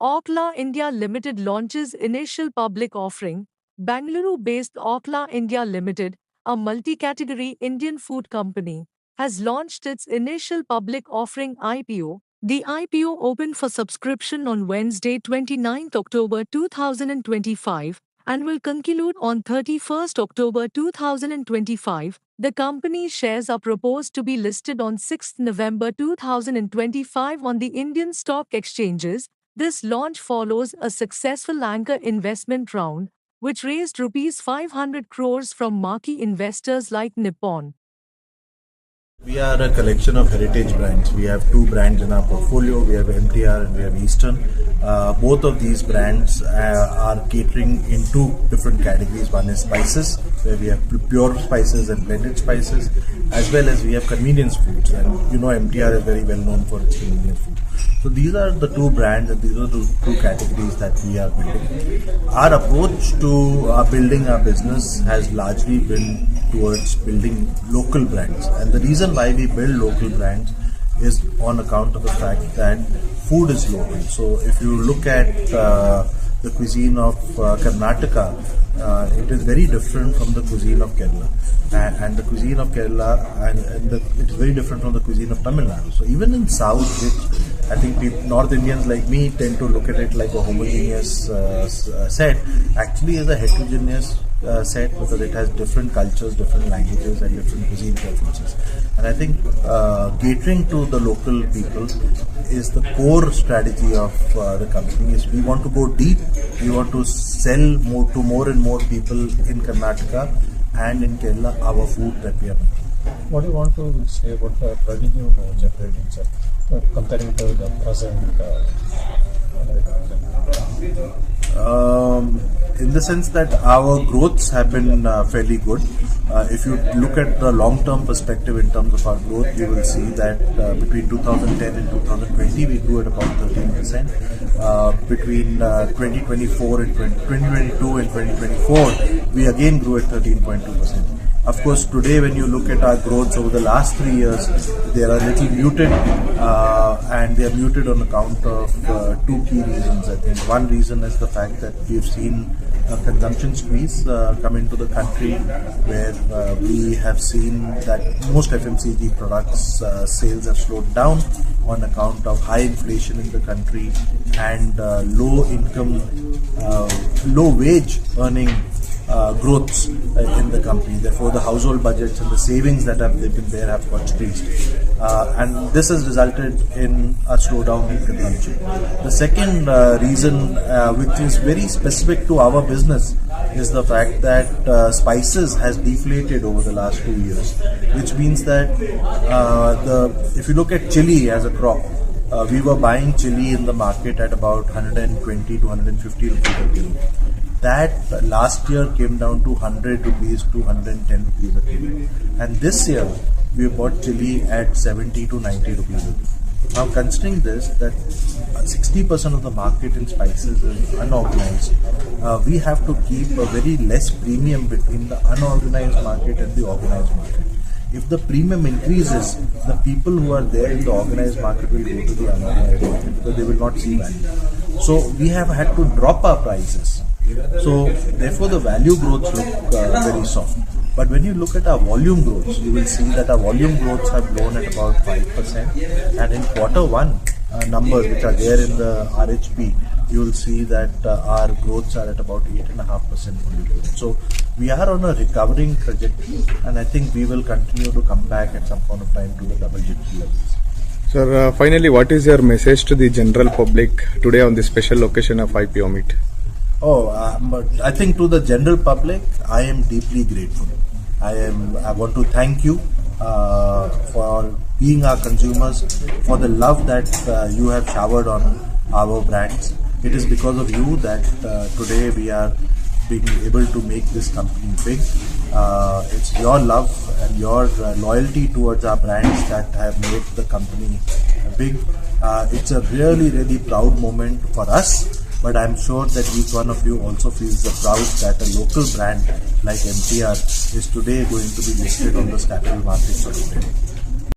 Orkla India Limited launches initial public offering. Bangalore-based Orkla India Limited, a multi-category Indian food company, has launched its initial public offering IPO. The IPO opened for subscription on Wednesday, 29 October 2025 and will conclude on 31st October 2025. The company's shares are proposed to be listed on 6 November 2025 on the Indian stock exchanges. This launch follows a successful anchor investment round, which raised Rs 500 crores from marquee investors like Nippon. We are a collection of heritage brands. We have two brands in our portfolio. We have MTR and we have Eastern. Both of these brands are catering into different categories. One is spices, where we have pure spices and blended spices, as well as we have convenience foods. And you know, MTR is very well known for its convenience food. So these are the two brands and these are the two categories that we are building. Our approach to building our business has largely been towards building local brands. And the reason why we build local brands is on account of the fact that food is local. So if you look at the cuisine of Karnataka, it is very different from the cuisine of Kerala. And the cuisine of Kerala, it's very different from the cuisine of Tamil Nadu. So even in South, which I think North Indians like me tend to look at it like a homogeneous set, actually is a heterogeneous set because it has different cultures, different languages and different cuisine preferences. And I think catering to the local people is the core strategy of the company. Is we want to go deep, we want to sell more and more people in Karnataka and in Kerala our food that we are making. What do you want to say about the revenue generating, sir, comparing to the present? In the sense that our growths have been fairly good. If you look at the long-term perspective in terms of our growth, you will see that between 2010 and 2020 we grew at about 13%. Between 2024 and 2022 and 2024 we again grew at 13.2%. Of course, today when you look at our growth over the last 3 years, they are a little muted and they are muted on account of two key reasons. I think one reason is the fact that we've seen a consumption squeeze come into the country, where we have seen that most FMCG products sales have slowed down on account of high inflation in the country and low income, low wage earning growths in the company. Therefore, the household budgets and the savings that have been there have got squeezed. And this has resulted in a slowdown in consumption. The second reason, which is very specific to our business, is the fact that spices has deflated over the last 2 years, which means that if you look at chili as a crop, we were buying chili in the market at about 120 to 150 rupees a kilo. That last year came down to 100 rupees to 110 rupees a kilo. And this year, we bought chili at 70 to 90 rupees a kilo. Now, considering this, that 60% of the market in spices is unorganized, we have to keep a very less premium between the unorganized market and the organized market. If the premium increases, the people who are there in the organized market will go to the unorganized market because they will not see value. So we have had to drop our prices. So therefore the value growths look very soft. But when you look at our volume growths, you will see that our volume growths have grown at about 5%. And in quarter one, numbers which are there in the RHP, you will see that our growths are at about 8.5% volume growth. So we are on a recovering trajectory, and I think we will continue to come back at some point of time to the double-digit levels. Sir, finally, what is your message to the general public today on the special occasion of IPO Meet? I think to the general public, I am deeply grateful. I want to thank you for being our consumers, for the love that you have showered on our brands. It is because of you that today we are being able to make this company big. It's your love and your loyalty towards our brands that have made the company big. It's a really, really proud moment for us. But I'm sure that each one of you also feels the proud that a local brand like MTR is today going to be listed on the capital markets of India.